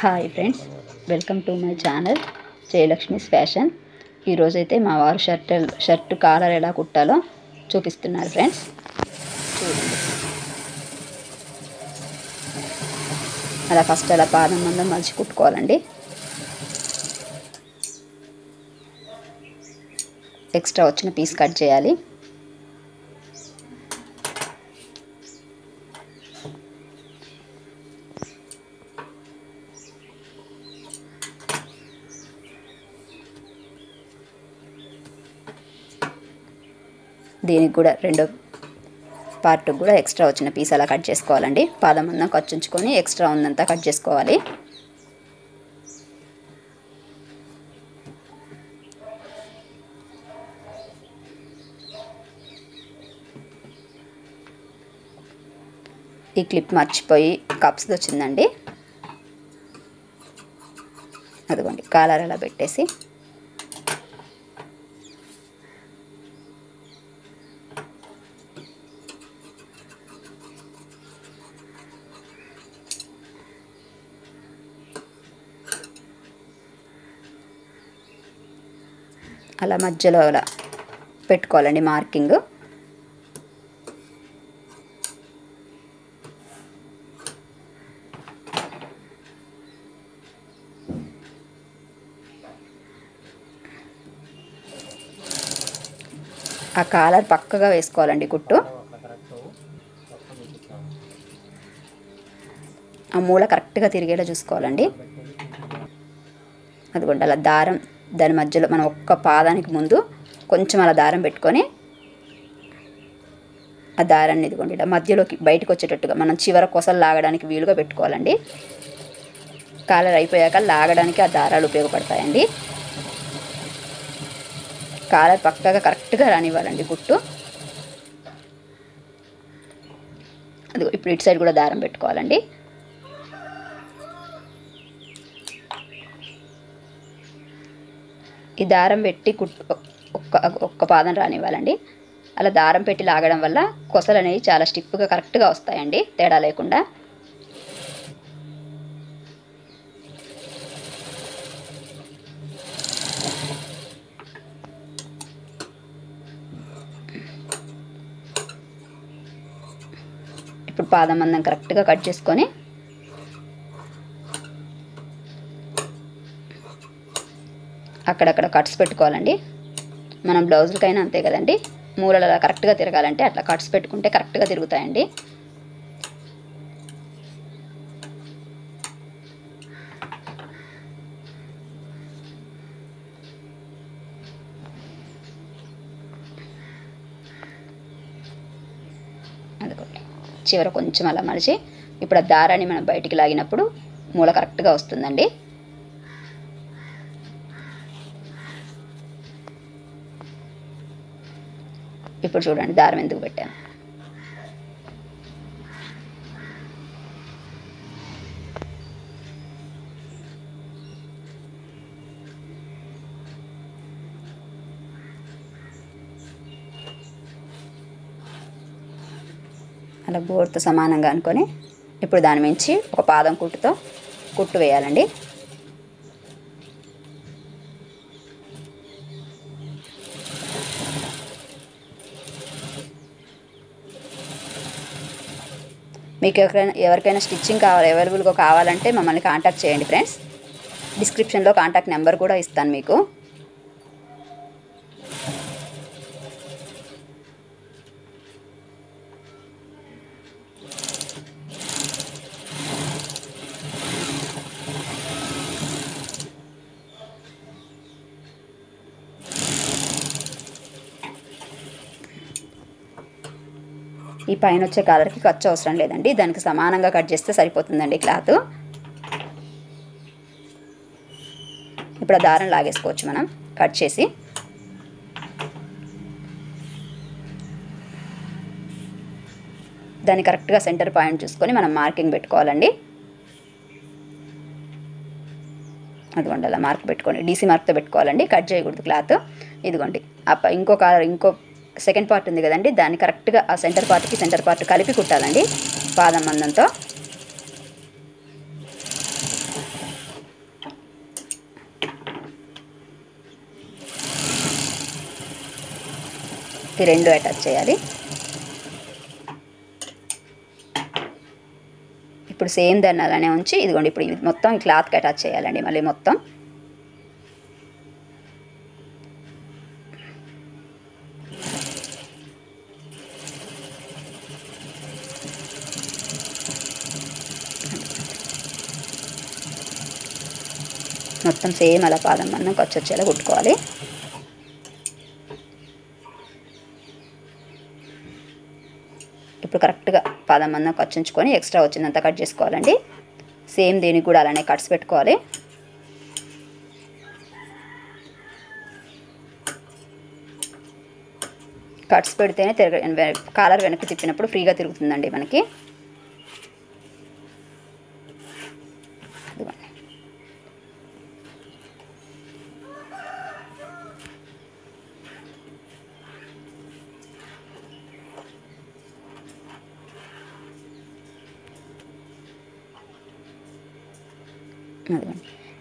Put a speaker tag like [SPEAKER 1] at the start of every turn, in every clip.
[SPEAKER 1] Hi friends, welcome to my channel Jayalakshmi's fashion. ఈరోజైతే మా వారు షర్టు కాలర్ ఎలా కుట్టాలో చూపిస్తున్నారు ఫ్రెండ్స్. చూడండి, అలా ఫస్ట్ అలా పాదం మందం మలిచి కుట్టుకోవాలండి. ఎక్స్ట్రా వచ్చిన పీస్ కట్ చేయాలి. దీనికి కూడా రెండో పార్ట్ కూడా ఎక్స్ట్రా వచ్చిన పీస్ అలా కట్ చేసుకోవాలండి. పాదం మందం ఖర్చు ఉంచుకొని ఎక్స్ట్రా ఉందంతా కట్ చేసుకోవాలి. ఈ క్లిప్ మర్చిపోయి కప్స్ది వచ్చిందండి. అదిగోండి, కాలర్ అలా పెట్టేసి అలా మధ్యలో అలా పెట్టుకోవాలండి మార్కింగ్. ఆ కాలర్ పక్కగా వేసుకోవాలండి కుట్టు. ఆ మూల కరెక్ట్గా తిరిగేలా చూసుకోవాలండి. అదిగోండి, అలా దారం దాని మధ్యలో మనం ఒక్క పాదానికి ముందు కొంచెం అలా దారం పెట్టుకొని ఆ దారాన్ని ఇదిగోండి ఇలా మధ్యలోకి బయటకు వచ్చేటట్టుగా మనం చివర కొసలు లాగడానికి వీలుగా పెట్టుకోవాలండి. కాలర్ అయిపోయాక లాగడానికి ఆ దారాలు ఉపయోగపడతాయండి. కాలర్ పక్కగా కరెక్ట్గా రానివ్వాలండి కుట్టు. అది ఇప్పుడు ఇటు సైడ్ కూడా దారం పెట్టుకోవాలండి. ఈ దారం పెట్టి ఒక్క పాదం రానివ్వాలండి. అలా దారం పెట్టి లాగడం వల్ల కొసలు అనేవి చాలా స్టిఫ్గా కరెక్ట్గా వస్తాయండి, తేడా లేకుండా. ఇప్పుడు పాదం మందం కరెక్ట్గా కట్ చేసుకొని అక్కడక్కడ కట్స్ పెట్టుకోవాలండి. మనం బ్లౌజులకైనా అంతే కదండి, మూలలు అలా కరెక్ట్గా తిరగాలంటే అట్లా కట్స్ పెట్టుకుంటే కరెక్ట్గా తిరుగుతాయండి. అదిగోండి, చివర కొంచెం అలా మలిచి ఇప్పుడు ఆ దారాన్ని మనం బయటికి లాగినప్పుడు మూల కరెక్ట్గా వస్తుందండి. ఇప్పుడు చూడండి దారం ఎందుకు పెట్టాను. అలా బోర్తో సమానంగా అనుకొని ఇప్పుడు దాని మించి ఒక పాదం కుట్టుతో కుట్టు వేయాలండి. మీకు ఎవరికైనా స్టిచ్చింగ్ అవైలబుల్గా కావాలంటే మమ్మల్ని కాంటాక్ట్ చేయండి ఫ్రెండ్స్. డిస్క్రిప్షన్లో కాంటాక్ట్ నెంబర్ కూడా ఇస్తాను మీకు. ఈ పైన వచ్చే కాలర్కి ఖర్చు అవసరం లేదండి, దానికి సమానంగా కట్ చేస్తే సరిపోతుందండి క్లాత్. ఇప్పుడు ఆ దారం లాగేసుకోవచ్చు మనం కట్ చేసి. దాన్ని కరెక్ట్గా సెంటర్ పాయింట్ చూసుకొని మనం మార్కింగ్ పెట్టుకోవాలండి. అదిగోండి, అలా మార్క్ పెట్టుకోండి, డీసీ మార్క్తో పెట్టుకోవాలండి, కట్ చేయకూడదు క్లాత్. ఇదిగోండి, ఇంకో కాలర్ ఇంకో సెకండ్ పార్ట్ ఉంది కదండి, దాన్ని కరెక్ట్గా ఆ సెంటర్ పార్ట్ కలిపి కుట్టాలండి పాదం మందంతో. ఈ రెండు అటాచ్ చేయాలి. ఇప్పుడు సేమ్ దాన్ని అలానే ఉంచి ఇదిగోండి ఇప్పుడు ఇది మొత్తం ఈ క్లాత్కి అటాచ్ చేయాలండి. మళ్ళీ మొత్తం సేమ్ అలా పాదం మందం వచ్చేలా కుట్టుకోవాలి. ఇప్పుడు కరెక్ట్గా పాదం మందం ఖర్చుంచుకొని ఎక్స్ట్రా వచ్చిందంతా కట్ చేసుకోవాలండి. సేమ్ దీనికి కూడా అలానే కట్స్ పెట్టుకోవాలి. కట్స్ పెడితేనే కాలర్ వెనక్కి తిప్పినప్పుడు ఫ్రీగా తిరుగుతుందండి మనకి.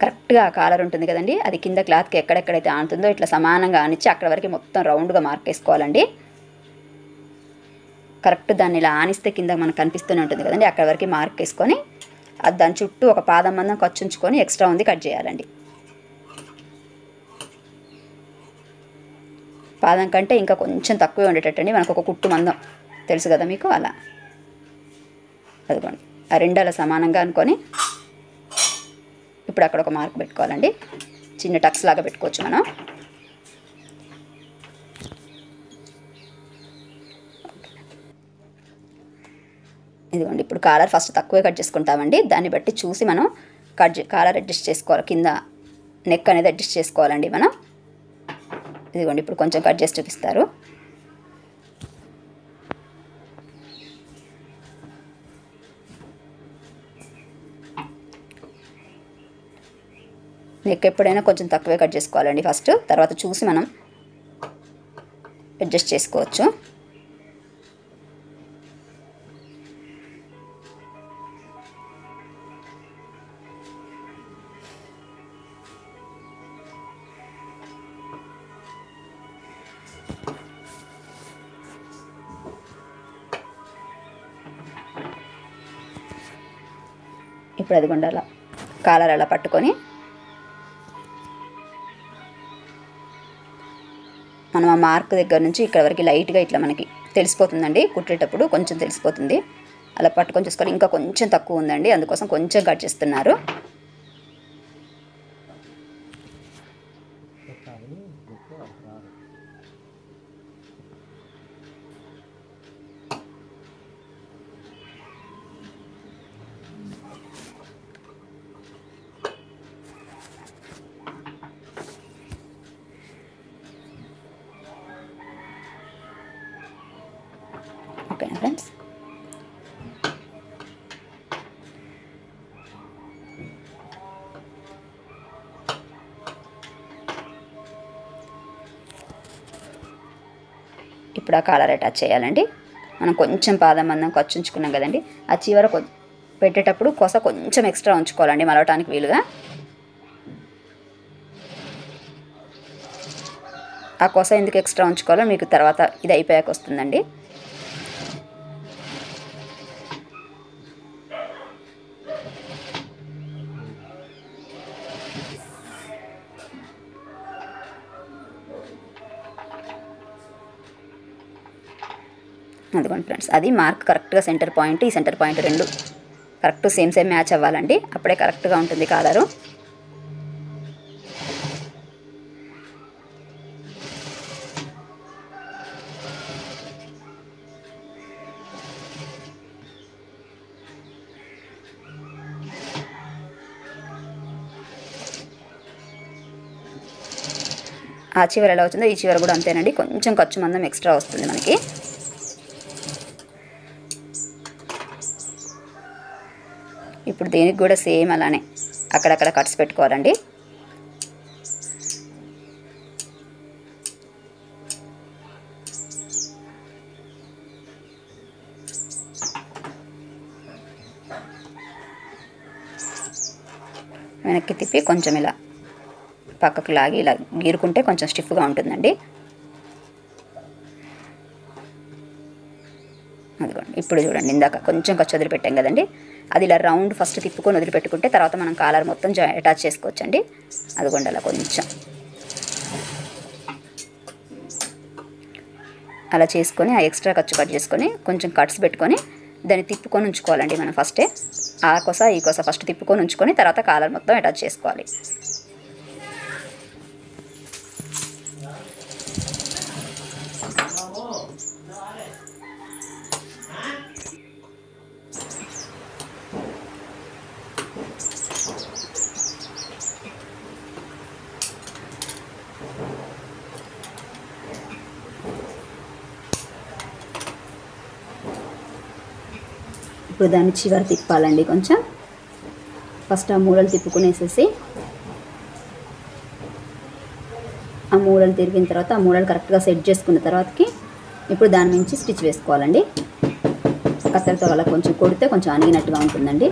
[SPEAKER 1] కరెక్ట్గా కాలర్ ఉంటుంది కదండి, అది కింద క్లాత్కి ఎక్కడెక్కడైతే ఆనుతుందో ఇట్లా సమానంగా ఆనిచ్చి అక్కడ వరకు మొత్తం రౌండ్గా మార్క్ వేసుకోవాలండి. కరెక్ట్ దాన్ని ఇలా ఆనిస్తే కింద మనకు కనిపిస్తూనే ఉంటుంది కదండి, అక్కడ వరకు మార్క్ వేసుకొని అది దాని చుట్టూ ఒక పాదం మందం ఖర్చుంచుకొని ఎక్స్ట్రా ఉంది కట్ చేయాలండి. పాదం కంటే ఇంకా కొంచెం తక్కువే ఉండేటట్టండి, మనకు ఒక కుట్టు మందం తెలుసు కదా మీకు, అలా అదిగోండి ఆ రెండు అలా సమానంగా అనుకొని ఇప్పుడు అక్కడ ఒక మార్క్ పెట్టుకోవాలండి. చిన్న టక్స్ లాగా పెట్టుకోవచ్చు మనం. ఇదిగోండి ఇప్పుడు కాలర్ ఫస్ట్ తక్కువే కట్ చేసుకుంటామండి, దాన్ని బట్టి చూసి మనం కాలర్ అడ్జస్ట్ చేసుకోవాలి. కింద నెక్ అనేది అడ్జస్ట్ చేసుకోవాలండి మనం. ఇదిగోండి ఇప్పుడు కొంచెం కట్ చేసి చూపిస్తారు. నెక్ ఎప్పుడైనా కొంచెం తక్కువే కట్ చేసుకోవాలండి ఫస్ట్, తర్వాత చూసి మనం అడ్జస్ట్ చేసుకోవచ్చు. ఇప్పుడు అది గుండాల కాలర్ అలా పట్టుకొని మనం ఆ మార్క్ దగ్గర నుంచి ఇక్కడ వరకు లైట్గా ఇట్లా మనకి తెలిసిపోతుందండి, కుట్టేటప్పుడు కొంచెం తెలిసిపోతుంది. అలా పట్టుకొని చూసుకొని ఇంకా కొంచెం తక్కువ ఉందండి, అందుకోసం కొంచెం కట్ చేస్తున్నారు. ఓకేనా ఫ్రెండ్స్, ఇప్పుడు ఆ కాలర్ అటాచ్ చేయాలండి. మనం కొంచెం పాదం మందం ఖర్చుంచుకున్నాం కదండి, ఆ చివర పెట్టేటప్పుడు కొస కొంచెం ఎక్స్ట్రా ఉంచుకోవాలండి మలవటానికి వీలుగా. ఆ కొస ఎందుకు ఎక్స్ట్రా ఉంచుకోవాలో మీకు తర్వాత ఇది అయిపోయాక వస్తుందండి. అదిగోండి ఫ్రెండ్స్, అది మార్క్ కరెక్ట్గా సెంటర్ పాయింట్, ఈ సెంటర్ పాయింట్ రెండు కరెక్ట్ సేమ్ మ్యాచ్ అవ్వాలండి, అప్పుడే కరెక్ట్గా ఉంటుంది కాలరు. ఆ చివర ఎలా వచ్చిందో ఈ చివర కూడా అంతేనండి, కొంచెం ఖర్చు మందం ఎక్స్ట్రా వస్తుంది మనకి. ఇప్పుడు దీనికి కూడా సేమ్ అలానే అక్కడక్కడ కట్స్ పెట్టుకోవాలండి. వెనక్కి తిప్పి కొంచెం ఇలా పక్కకు లాగి ఇలా గీరుకుంటే కొంచెం స్టిఫ్గా ఉంటుందండి. అదిగోండి ఇప్పుడు చూడండి, ఇందాక కొంచెం ఖర్చు వదిలిపెట్టాం కదండి, అది ఇలా రౌండ్ ఫస్ట్ తిప్పుకొని వదిలిపెట్టుకుంటే తర్వాత మనం కాలర్ మొత్తం అటాచ్ చేసుకోవచ్చండి. అదిగోండి అలా కొంచెం అలా చేసుకొని ఆ ఎక్స్ట్రా ఖర్చు కట్ చేసుకొని కొంచెం కట్స్ పెట్టుకొని దాన్ని తిప్పుకొని ఉంచుకోవాలండి. మనం ఫస్టే ఆ కొస ఈ కొస ఫస్ట్ తిప్పుకొని ఉంచుకొని తర్వాత కాలర్ మొత్తం అటాచ్ చేసుకోవాలి. ఇప్పుడు దాన్ని చివరి తిప్పాలండి. కొంచెం ఫస్ట్ ఆ మూలలు తిప్పుకునేసేసి ఆ మూలలు తిరిగిన తర్వాత ఆ మూలలు కరెక్ట్గా సెట్ చేసుకున్న తర్వాతకి ఇప్పుడు దాని నుంచి స్టిచ్ వేసుకోవాలండి. కత్తెరతో అలా కొంచెం కొడితే కొంచెం అణిగినట్టుగా ఉంటుందండి.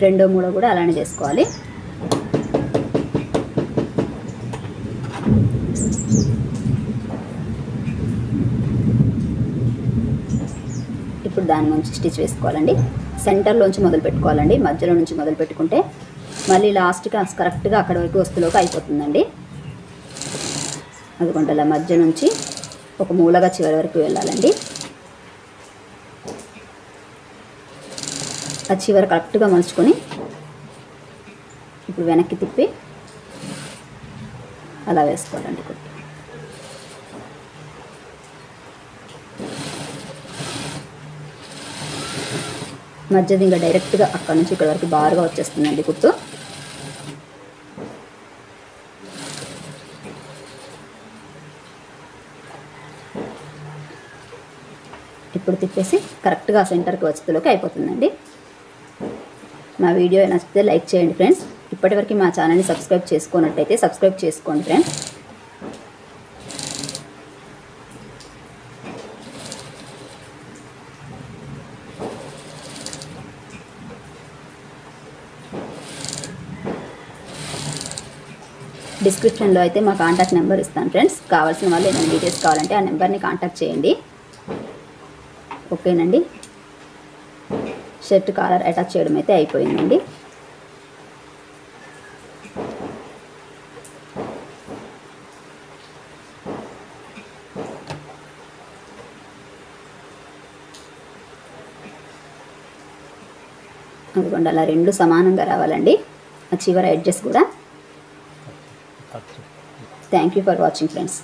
[SPEAKER 1] రెండో మూల కూడా అలానే చేసుకోవాలి. ఇప్పుడు దాని నుంచి స్టిచ్ వేసుకోవాలండి. సెంటర్లోంచి మొదలు పెట్టుకోవాలండి. మధ్యలో నుంచి మొదలు పెట్టుకుంటే మళ్ళీ లాస్ట్కి కరెక్ట్గా అక్కడ వరకు వస్తులోకి అయిపోతుందండి. అదిగోండి అలా మధ్య నుంచి ఒక మూలగా చివరి వరకు వెళ్ళాలండి. ఆ చివర కరెక్ట్గా మలుచుకొని ఇప్పుడు వెనక్కి తిప్పి అలా వేసుకోవాలండి. కుట్టు మధ్యది ఇంకా డైరెక్ట్గా అక్కడ నుంచి ఇక్కడ వరకు బారుగా వచ్చేస్తుందండి కుట్టు. ఇప్పుడు తిప్పేసి కరెక్ట్గా సెంటర్కి వచ్చేలోకి అయిపోతుందండి. మా వీడియో నచ్చితే లైక్ చేయండి ఫ్రెండ్స్. ఇప్పటివరకు మా ఛానల్ని సబ్స్క్రైబ్ చేసుకున్నట్టయితే సబ్స్క్రైబ్ చేసుకోండి ఫ్రెండ్స్. డిస్క్రిప్షన్లో అయితే మా కాంటాక్ట్ నెంబర్ ఇస్తాను ఫ్రెండ్స్. కావాల్సిన వాళ్ళు ఏమైనా డీటెయిల్స్ కావాలంటే ఆ నెంబర్ని కాంటాక్ట్ చేయండి. ఓకేనండి. షర్ట్ కాలర్ అటాచ్ చేయడం అయితే అయిపోయిందండి. అదిగోండి అలా రెండు సమానంగా రావాలండి. ఆ చివర ఎడ్జెస్ కూడా. Thank you for watching friends.